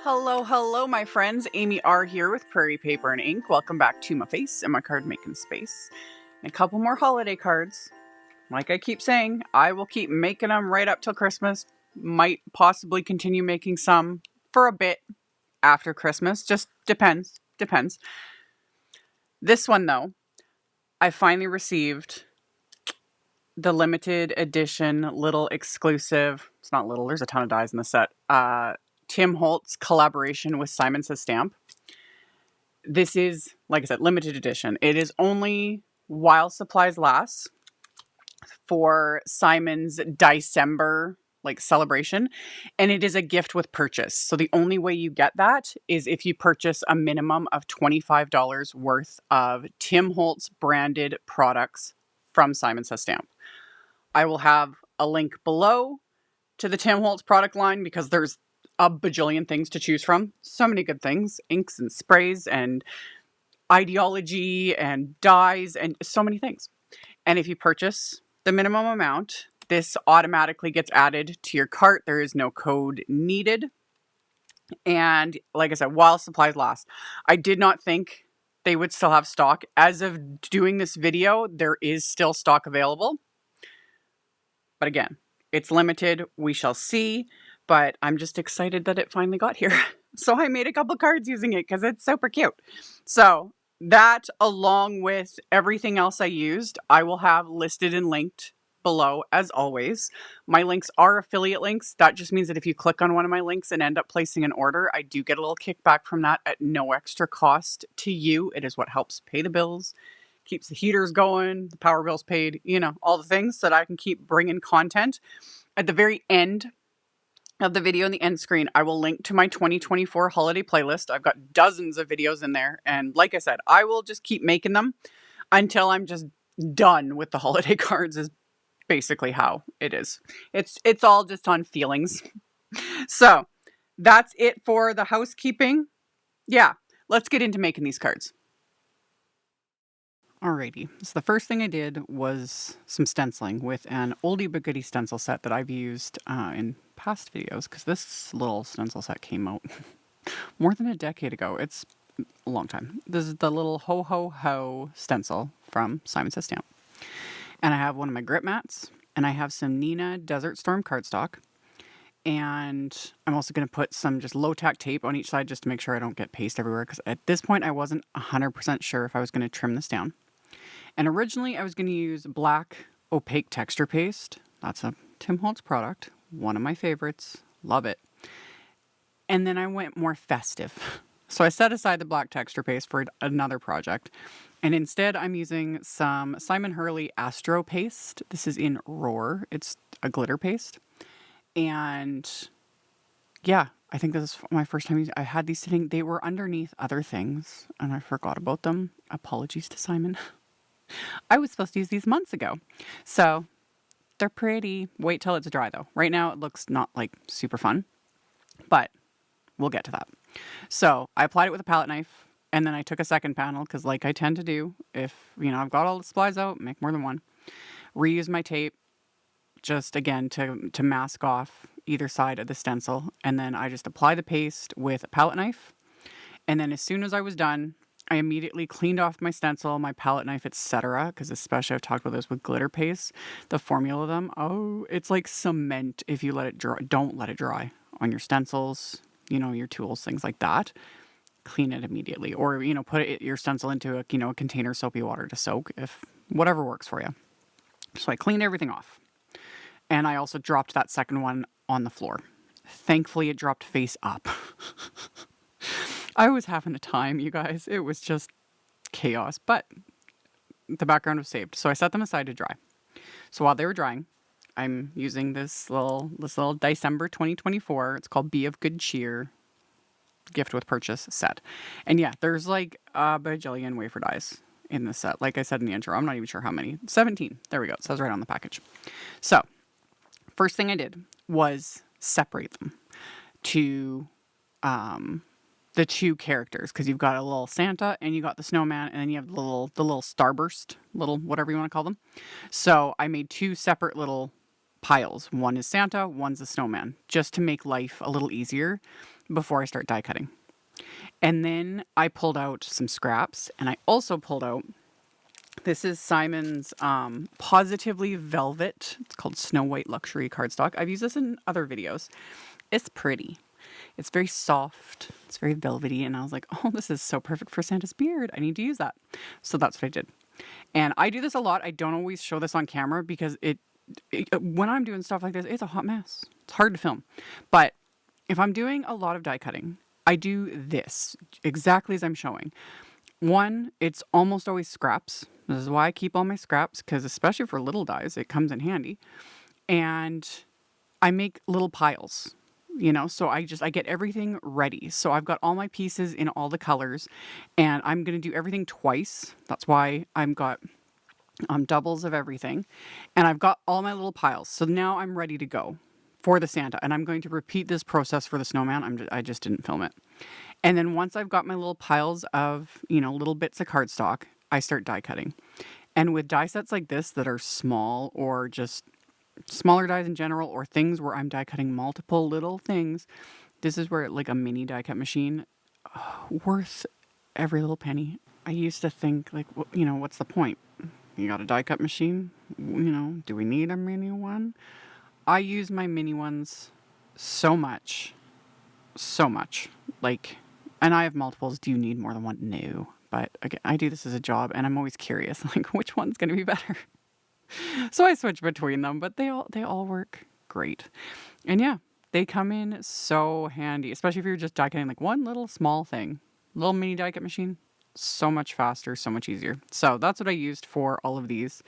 Hello, hello, my friends. AmyR here with Prairie Paper and Ink. Welcome back to my face and my card making space. And a couple more holiday cards. Like I keep saying, I will keep making them right up till Christmas. Might possibly continue making some for a bit after Christmas. Just depends. This one, though, I finally received the limited edition little exclusive. It's not little, there's a ton of dies in the set. Tim Holtz collaboration with Simon Says Stamp. This is, like I said, limited edition. It is only while supplies last for Simon's DieCember celebration, and it is a gift with purchase. So the only way you get that is if you purchase a minimum of $25 worth of Tim Holtz branded products from Simon Says Stamp. I will have a link below to the Tim Holtz product line because there's a bajillion things to choose from. So many good things. Inks and sprays and ideology and dyes and so many things. And if you purchase the minimum amount, this automatically gets added to your cart. There is no code needed. And like I said, while supplies last, I did not think they would still have stock. As of doing this video, there is still stock available. But again, it's limited. We shall see. But I'm just excited that it finally got here. So I made a couple cards using it because it's super cute. So that, along with everything else I used, I will have listed and linked below as always. My links are affiliate links. That just means that if you click on one of my links and end up placing an order, I do get a little kickback from that at no extra cost to you. It is what helps pay the bills, keeps the heaters going, the power bills paid, all the things so that I can keep bringing content. At the very end of the video in the end screen, I will link to my 2024 holiday playlist. I've got dozens of videos in there. And like I said, I will just keep making them until I'm just done with the holiday cards is basically how it is. It's all just on feelings. So that's it for the housekeeping. Yeah, let's get into making these cards. Alrighty, so the first thing I did was some stenciling with an oldie but goodie stencil set that I've used in past videos, because this little stencil set came out more than a decade ago. It's a long time. This is the little Ho Ho Ho stencil from Simon Says Stamp. And I have one of my grip mats, and I have some Neenah Desert Storm cardstock. And I'm also going to put some just low-tack tape on each side just to make sure I don't get paste everywhere, because at this point I wasn't 100% sure if I was going to trim this down. And originally I was going to use black opaque texture paste. That's a Tim Holtz product. One of my favorites. Love it. And then I went more festive. So I set aside the black texture paste for another project. And instead I'm using some Simon Hurley Astro paste. This is in Roar. It's a glitter paste. And yeah, I think this is my first time using. I had these sitting. They were underneath other things and I forgot about them. Apologies to Simon. I was supposed to use these months ago. So they're pretty. Wait till it's dry though. Right now it looks not like super fun, but we'll get to that. So I applied it with a palette knife and then I took a second panel because like I tend to do if, I've got all the supplies out, make more than one. Reuse my tape just again to mask off either side of the stencil. And then I just apply the paste with a palette knife. And then as soon as I was done, I immediately cleaned off my stencil, my palette knife, etc. Because especially I've talked about this with glitter paste, the formula of them. Oh, it's like cement if you let it dry. Don't let it dry on your stencils, your tools, things like that. Clean it immediately. Or, put your stencil into a container soapy water to soak, if whatever works for you. So I cleaned everything off. And I also dropped that second one on the floor. Thankfully, it dropped face up. I was having a time, you guys. It was just chaos, but the background was saved. So I set them aside to dry. So while they were drying, I'm using this little DieCember 2024. It's called Be of Good Cheer gift with purchase set. And yeah, there's like a bajillion wafer dies in this set. Like I said in the intro, I'm not even sure how many. 17. There we go. It says right on the package. So first thing I did was separate them to the two characters, because you've got a little Santa and you got the snowman, and then you have the little starburst, little whatever you want to call them. So I made two separate little piles. One is Santa, one's a snowman, just to make life a little easier. before I start die cutting. And then I pulled out some scraps, and I also pulled out, this is Simon's Pawsitively Velvet. It's called Snow White Luxury Cardstock. I've used this in other videos. It's pretty. It's very soft. It's very velvety. And I was like, oh, this is so perfect for Santa's beard. I need to use that. So that's what I did. And I do this a lot. I don't always show this on camera because when I'm doing stuff like this, it's a hot mess. It's hard to film. But if I'm doing a lot of die cutting, I do this exactly as I'm showing. One, it's almost always scraps. This is why I keep all my scraps, because especially for little dies, it comes in handy. And I make little piles, so I get everything ready. So I've got all my pieces in all the colors, and I'm going to do everything twice. That's why I've got doubles of everything, and I've got all my little piles. So now I'm ready to go for the Santa, and I'm going to repeat this process for the snowman. I just didn't film it. And then once I've got my little piles of, little bits of cardstock, I start die cutting. And with die sets like this that are small, or just smaller dies in general, or things where I'm die cutting multiple little things, this is where like a mini die cut machine, worth every little penny. I used to think like, what's the point? You got a die cut machine? Do we need a mini one? I use my mini ones so much. Like, and I have multiples. Do you need more than one? No. But again, I do this as a job, and I'm always curious, like, which one's going to be better? So I switch between them, but they all work great. And yeah, they come in so handy, especially if you're just die cutting like one little small thing. Little mini die cut machine. So much faster, so much easier. So that's what I used for all of these.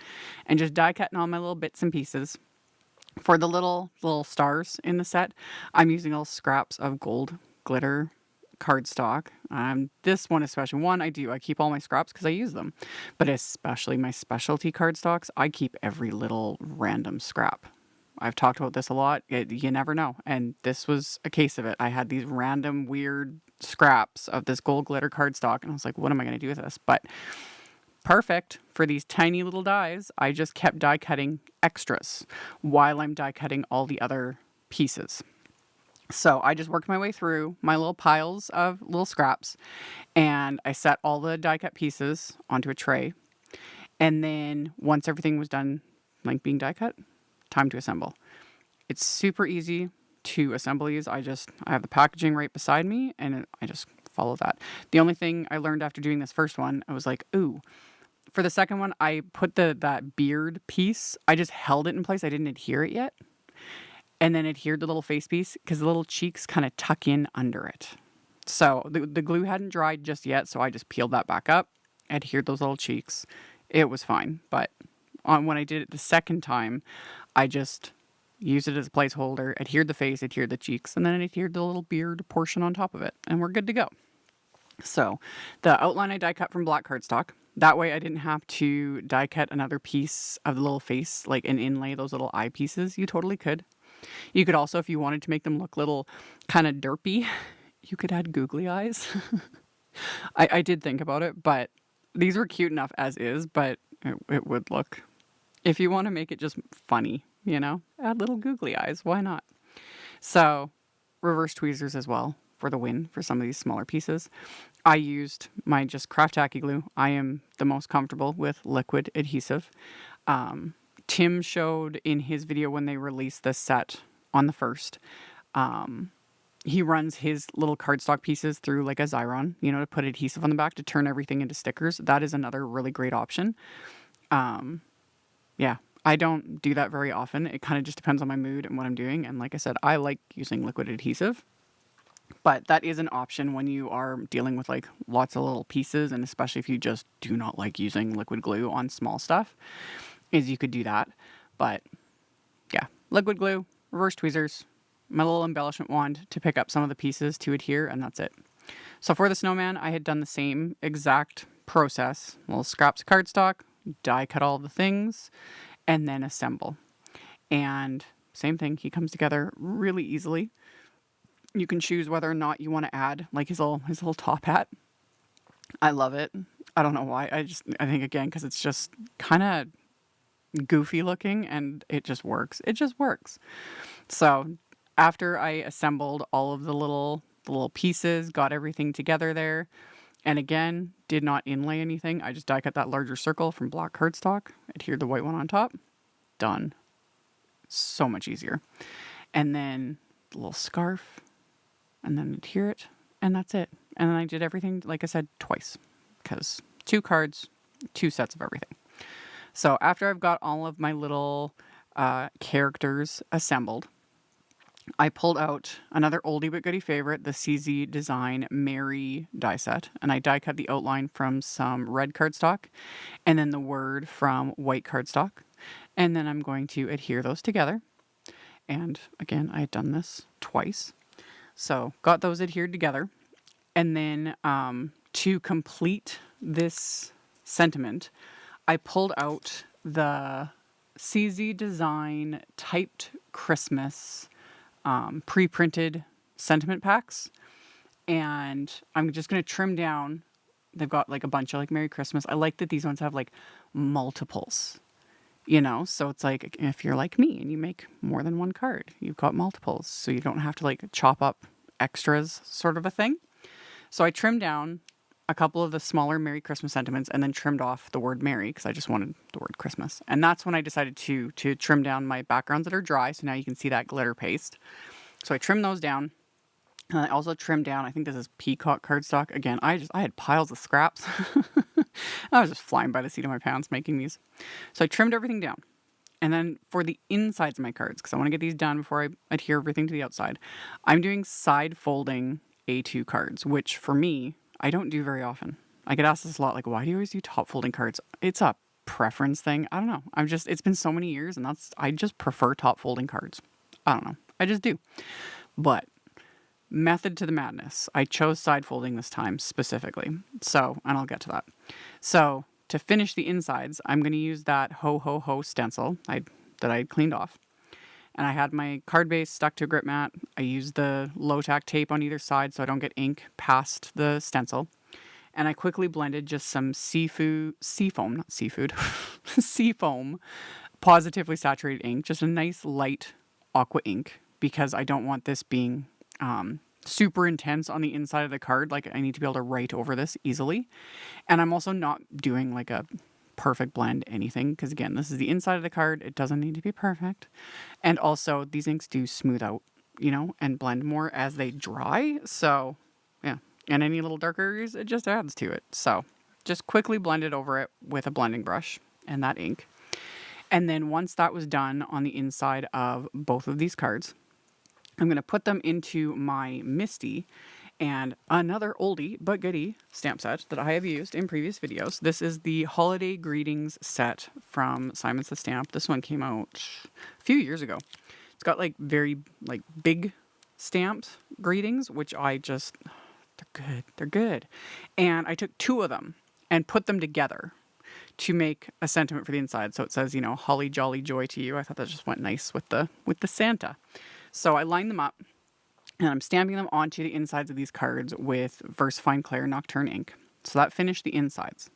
And just die cutting all my little bits and pieces. For the little stars in the set, I'm using all scraps of gold glitter cardstock. This one especially, I keep all my scraps because I use them. But especially my specialty cardstocks, I keep every little random scrap. I've talked about this a lot. You never know. And this was a case of it. I had these random weird scraps of this gold glitter cardstock, and I was like, what am I going to do with this? But perfect for these tiny little dies. I just kept die cutting extras while I'm die cutting all the other pieces. So I just worked my way through my little piles of little scraps, and I set all the die cut pieces onto a tray. And then once everything was done, like being die cut, time to assemble. It's super easy to assemble these. I have the packaging right beside me, and I just follow that. The only thing I learned after doing this first one, I was like, ooh, for the second one, I put that beard piece, I just held it in place. I didn't adhere it yet. And then adhered the little face piece because the little cheeks kind of tuck in under it. So the glue hadn't dried just yet, so I just peeled that back up, adhered those little cheeks. It was fine. But when I did it the second time, I just used it as a placeholder, adhered the face, adhered the cheeks, and then adhered the little beard portion on top of it. And we're good to go. So the outline I die cut from black cardstock. That way I didn't have to die cut another piece of the little face, like and inlay those little eye pieces. You totally could. You could also, if you wanted to make them look little kind of derpy, you could add googly eyes. I did think about it, but these were cute enough as is, but it would look, if you want to make it just funny, add little googly eyes. Why not? So reverse tweezers as well for the win for some of these smaller pieces. I used my just craft tacky glue. I am the most comfortable with liquid adhesive. Tim showed in his video when they released this set on the 1st, he runs his little cardstock pieces through like a Xyron, to put adhesive on the back to turn everything into stickers. That is another really great option. Yeah, I don't do that very often. It kind of just depends on my mood and what I'm doing. And like I said, I like using liquid adhesive. But that is an option when you are dealing with like lots of little pieces, and especially if you just do not like using liquid glue on small stuff, is you could do that. But yeah, liquid glue, reverse tweezers, my little embellishment wand to pick up some of the pieces to adhere, and that's it. So for the snowman, I had done the same exact process. Little scraps of cardstock, die cut all the things, and then assemble. And same thing, he comes together really easily. You can choose whether or not you want to add like his little top hat. I love it. I don't know why. I think again, because it's just kind of goofy looking and it just works. It just works. So after I assembled all of the little the little pieces, got everything together there. And again, did not inlay anything. I just die cut that larger circle from black cardstock, adhered the white one on top. Done. So much easier. And then the little scarf, and then adhere it, and that's it. And then I did everything, like I said, twice, because 2 cards, 2 sets of everything. So after I've got all of my little characters assembled, I pulled out another oldie but goodie favorite, the CZ Design Mary die set, and I die cut the outline from some red cardstock and then the word from white cardstock. And then I'm going to adhere those together. And again, I had done this twice. So got those adhered together. And then to complete this sentiment, I pulled out the CZ Design Typed Christmas pre-printed sentiment packs, and I'm just going to trim down. They've got like a bunch of like Merry Christmas. I like that these ones have like multiples, you know, so it's like if you're like me and you make more than one card, you've got multiples, so you don't have to like chop up extras, sort of a thing. So I trimmed down a couple of the smaller Merry Christmas sentiments and then trimmed off the word Merry because I just wanted the word Christmas. And that's when I decided to trim down my backgrounds that are dry. So now you can see that glitter paste. So I trimmed those down. And I also trimmed down, I think this is peacock cardstock. Again, I had piles of scraps. I was just flying by the seat of my pants making these. So I trimmed everything down. And then for the insides of my cards, because I want to get these done before I adhere everything to the outside, I'm doing side folding A2 cards, which for me, I don't do very often. I get asked this a lot, like, why do you always do top folding cards? It's a preference thing. I don't know. It's been so many years, and I just prefer top folding cards. I don't know. I just do. But method to the madness. I chose side folding this time specifically. So, and I'll get to that. So to finish the insides, I'm going to use that Ho Ho Ho stencil that I cleaned off. And I had my card base stuck to a grip mat. I used the low tack tape on either side so I don't get ink past the stencil. And I quickly blended just some seafoam, positively saturated ink, just a nice light aqua ink, because I don't want this being super intense on the inside of the card. Like, I need to be able to write over this easily. And I'm also not doing like a perfect blend anything, because again, this is the inside of the card. It doesn't need to be perfect. And also these inks do smooth out, you know, and blend more as they dry. So yeah, and any little dark areas, it just adds to it. So just quickly blended over it with a blending brush and that ink. And then once that was done on the inside of both of these cards, I'm going to put them into my MISTI and another oldie but goodie stamp set that I have used in previous videos. This is the Holiday Greetings set from Simon Says Stamp. This one came out a few years ago. It's got like very like big stamped greetings, which they're good. They're good. And I took 2 of them and put them together to make a sentiment for the inside. So it says, you know, holly jolly joy to you. I thought that just went nice with the Santa. So I lined them up and I'm stamping them onto the insides of these cards with VersaFine Clair Nocturne ink. So that finished the insides.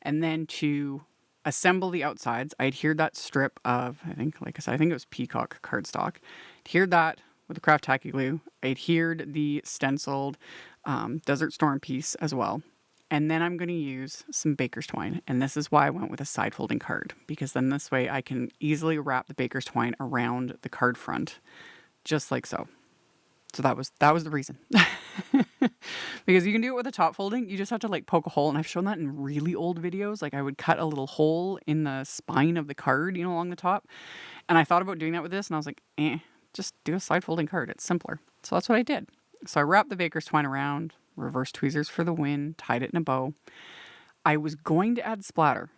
And then to assemble the outsides, I adhered that strip of, I think it was peacock cardstock. Adhered that with the craft tacky glue. I adhered the stenciled Desert Storm piece as well. And then I'm going to use some baker's twine. And this is why I went with a side folding card, because then this way I can easily wrap the baker's twine around the card front, just like so. So that was the reason. Because you can do it with a top folding. You just have to like poke a hole. And I've shown that in really old videos. Like I would cut a little hole in the spine of the card, you know, along the top. And I thought about doing that with this and I was like, just do a side folding card. It's simpler. So that's what I did. So I wrapped the baker's twine around, reverse tweezers for the win, tied it in a bow. I was going to add splatter.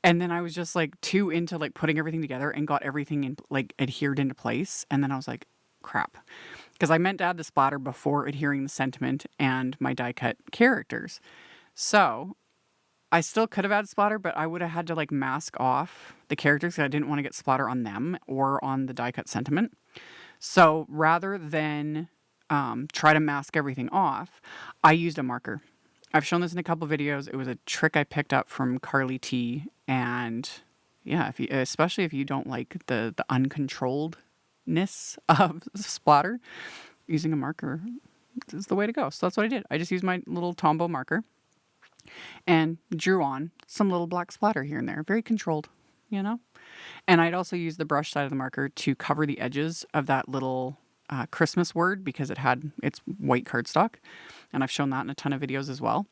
And then I was just like too into like putting everything together and got everything in like adhered into place. And then I was like, crap. Because I meant to add the splatter before adhering the sentiment and my die cut characters. So I still could have added splatter, but I would have had to like mask off the characters because I didn't want to get splatter on them or on the die cut sentiment. So rather than try to mask everything off, I used a marker. I've shown this in a couple videos. It was a trick I picked up from Carly T. And yeah, especially if you don't like the uncontrolledness of splatter, using a marker is the way to go. So that's what I did. I just used my little Tombow marker and drew on some little black splatter here and there. Very controlled, you know? And I'd also use the brush side of the marker to cover the edges of that little Christmas word because it's white cardstock. And I've shown that in a ton of videos as well.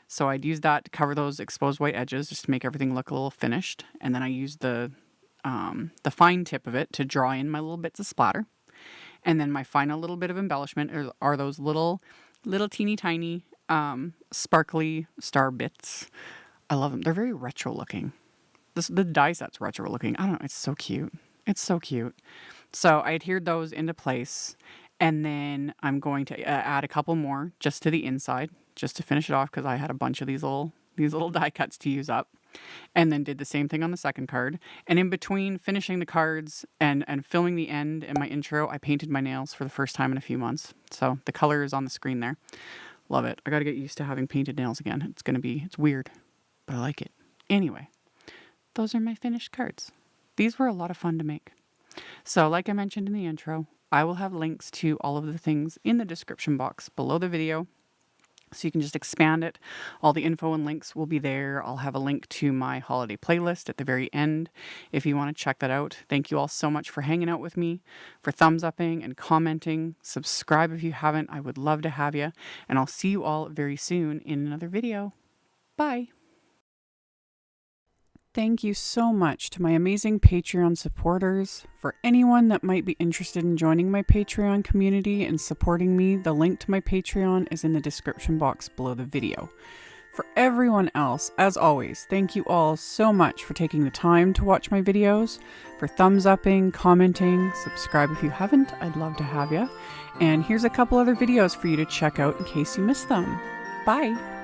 So I'd use that to cover those exposed white edges just to make everything look a little finished. And then I used the fine tip of it to draw in my little bits of splatter. And then my final little bit of embellishment are those little teeny tiny sparkly star bits. I love them. They're very retro looking. The die set's retro looking. I don't know. It's so cute. It's so cute. So I adhered those into place. And then I'm going to add a couple more just to the inside, just to finish it off because I had a bunch of these little die cuts to use up. And then did the same thing on the second card. And in between finishing the cards and filming the end and my intro, I painted my nails for the first time in a few months. So the color is on the screen there. Love it. I got to get used to having painted nails again. It's weird, but I like it. Anyway, those are my finished cards. These were a lot of fun to make. So like I mentioned in the intro, I will have links to all of the things in the description box below the video. So you can just expand it. All the info and links will be there. I'll have a link to my holiday playlist at the very end if you want to check that out. Thank you all so much for hanging out with me, for thumbs upping and commenting. Subscribe if you haven't. I would love to have you. And I'll see you all very soon in another video. Bye. Thank you so much to my amazing Patreon supporters. For anyone that might be interested in joining my Patreon community and supporting me, the link to my Patreon is in the description box below the video. For everyone else, as always, thank you all so much for taking the time to watch my videos, for thumbs upping, commenting, subscribe if you haven't, I'd love to have you. And here's a couple other videos for you to check out in case you missed them. Bye!